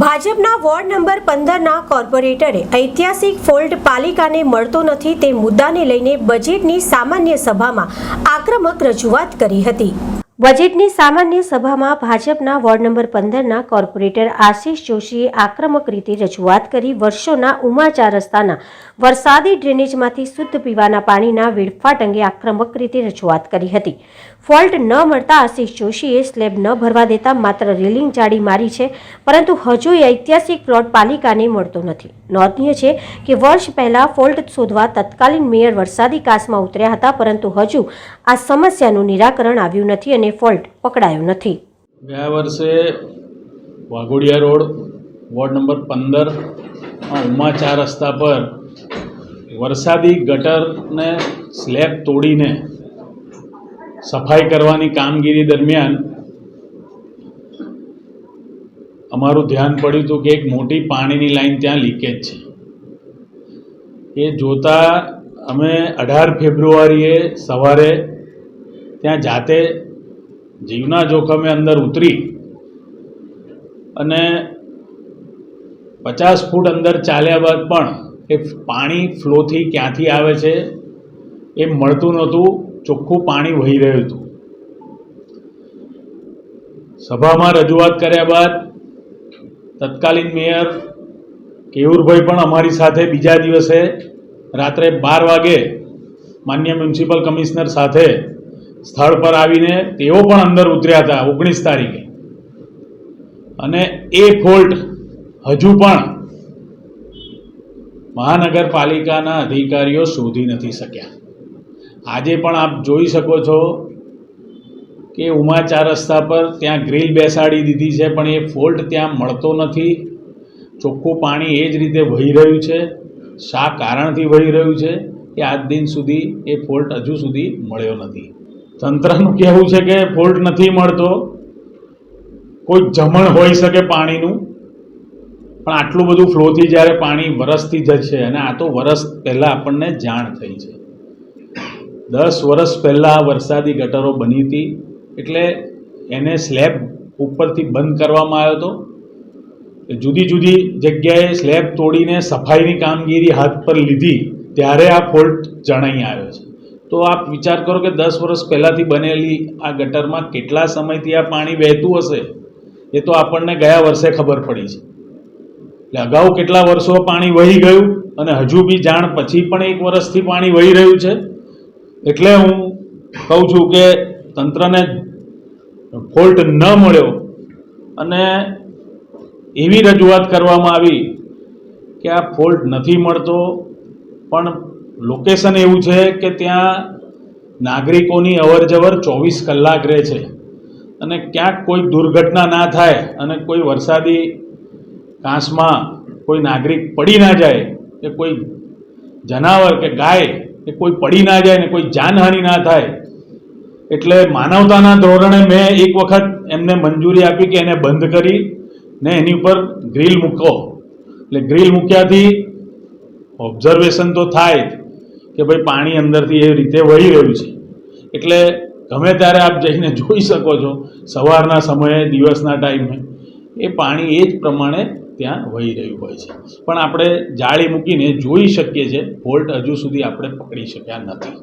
ભાજપના ward number 15ના કોર્પોરેટરે ઐતિહાસિક fault પાલિકાને મળતો નથી તે મુદ્દાને લઈને બજેટની સામાન્ય સભામાં આક્રમક રજૂઆત કરી હતી। બજેટની સામાન્ય સભામાં ભાજપના વોર્ડ નંબર 15ના કોર્પોરેટર આશિષ જોશીએ આક્રમક રીતે રજૂઆત કરી વર્ષોના ઉમા 4 રસ્તાના વરસાદી ડ્રેનેજમાંથી શુદ્ધ પીવાના પાણીના વેડફાટ અંગે આક્રમક રીતે રજૂઆત કરી હતી। ફોલ્ટ ન મળતા આશિષ જોશીએ સ્લેબ ન ભરવા દેતા માત્ર રેલિંગ જાળી મારી છે, પરંતુ હજુ ઐતિહાસિક પ્લોટ પાલિકાને મળતો નથી। નોંધનીય છે કે વર્ષ પહેલા ફોલ્ટ શોધવા તત્કાલીન મેયર વરસાદી કાસમાં ઉતર્યા હતા, પરંતુ હજુ આ સમસ્યાનું નિરાકરણ આવ્યું નથી અને ફોલ્ટ પકડાયો નથી। ગયા વર્ષે Waghodia road ward number 15 Uma 4 રસ્તા પર વરસાદી ગટરને સ્લેબ તોડીને સફાઈ કરવાની કામગીરી દરમિયાન અમારું ધ્યાન પડ્યું હતું કે એક મોટી પાણીની લાઈન ત્યાં લીકેજ છે। એ જોતા અમે 18 ફેબ્રુઆરીએ સવારે ત્યાં જાતે જીવના જોખમે અંદર ઉતરી અને 50 ફૂટ અંદર ચાલ્યા બાદ પણ એ પાણી ફ્લોથી ક્યાંથી આવે છે એ મળતું નહોતું, ચોખ્ખું પાણી વહી રહ્યું હતું। સભામાં રજૂઆત કર્યા બાદ તત્કાલીન મેયર કેયુરભાઈ પણ અમારી સાથે બીજા દિવસે રાત્રે 12 વાગે માન્ય મ્યુનિસિપલ કમિશનર સાથે સ્થળ પર આવીને તેઓ પણ અંદર ઉતર્યા હતા 19 તારીખે, અને એ ફોલ્ટ હજુ પણ મહાનગરપાલિકાના અધિકારીઓ શોધી નથી શક્યા। આજે પણ આપ જોઈ શકો છો કે ઉમા 4 રસ્તા પર ત્યાં ગ્રીલ બેસાડી દીધી છે, પણ એ ફોલ્ટ ત્યાં મળતો નથી। ચોખ્ખું પાણી એ જ રીતે વહી રહ્યું છે। શા કારણથી વહી રહ્યું છે એ આજ દિન સુધી એ ફોલ્ટ હજુ સુધી મળ્યો નથી। તંત્રનું કહેવું છે કે ફોલ્ટ નથી મળતો, કોઈ જમણ હોઈ શકે પાણીનું, પણ આટલું બધું ફ્લોથી જ્યારે પાણી વરસથી જશે, અને આ તો વરસ પહેલાં આપણને જાણ થઈ છે। 10 વર્ષ પહેલાં વરસાદી ગટરો બની હતી, એટલે એને સ્લેબ ઉપરથી બંધ કરવામાં આવ્યો હતો। જુદી જુદી જગ્યાએ સ્લેબ તોડીને સફાઈની કામગીરી હાથ પર લીધી ત્યારે આ ફોલ્ટ જણાઈ આવ્યો છે। તો આપ વિચાર કરો કે 10 વર્ષ પહેલાંથી બનેલી આ ગટરમાં કેટલા સમયથી આ પાણી વહેતું હશે, એ તો આપણને ગયા વર્ષે ખબર પડી છે। એટલે અગાઉ કેટલા વર્ષો પાણી વહી ગયું અને હજુ બી જાણ પછી પણ 1 વર્ષથી પાણી વહી રહ્યું છે। એટલે હું કહું છું કે તંત્રને ફોલ્ટ ન મળ્યો અને એવી રજૂઆત કરવામાં આવી કે આ ફોલ્ટ નથી મળતો, પણ લોકેશન એવું છે કે ત્યાં નાગરિકોની અવરજવર 24 કલાક રહે છે, અને ક્યાંક કોઈ દુર્ઘટના ના થાય અને કોઈ વરસાદી કાંસમાં કોઈ નાગરિક પડી ના જાય, કે કોઈ જનાવર કે ગાય કે કોઈ પડી ના જાય ને કોઈ જાનહાનિ ના થાય, એટલે માનવતાના ધોરણે મેં એક વખત એમને મંજૂરી આપી કે એને બંધ કરી ને એની ઉપર ગ્રીલ મૂકો। એટલે ગ્રીલ મૂક્યાથી ઓબ્ઝર્વેશન તો થાય કે ભાઈ પાણી અંદરથી એ રીતે વહી રહ્યું છે। એટલે ગમે ત્યારે આપ જઈને જોઈ શકો છો, સવારના સમયે, દિવસના ટાઈમે એ પાણી એ જ પ્રમાણે ત્યાં વહી રહ્યું હોય છે, પણ આપણે જાળી મૂકીને જોઈ શકીએ છીએ, ફોલ્ટ હજુ સુધી આપણે પકડી શક્યા નથી।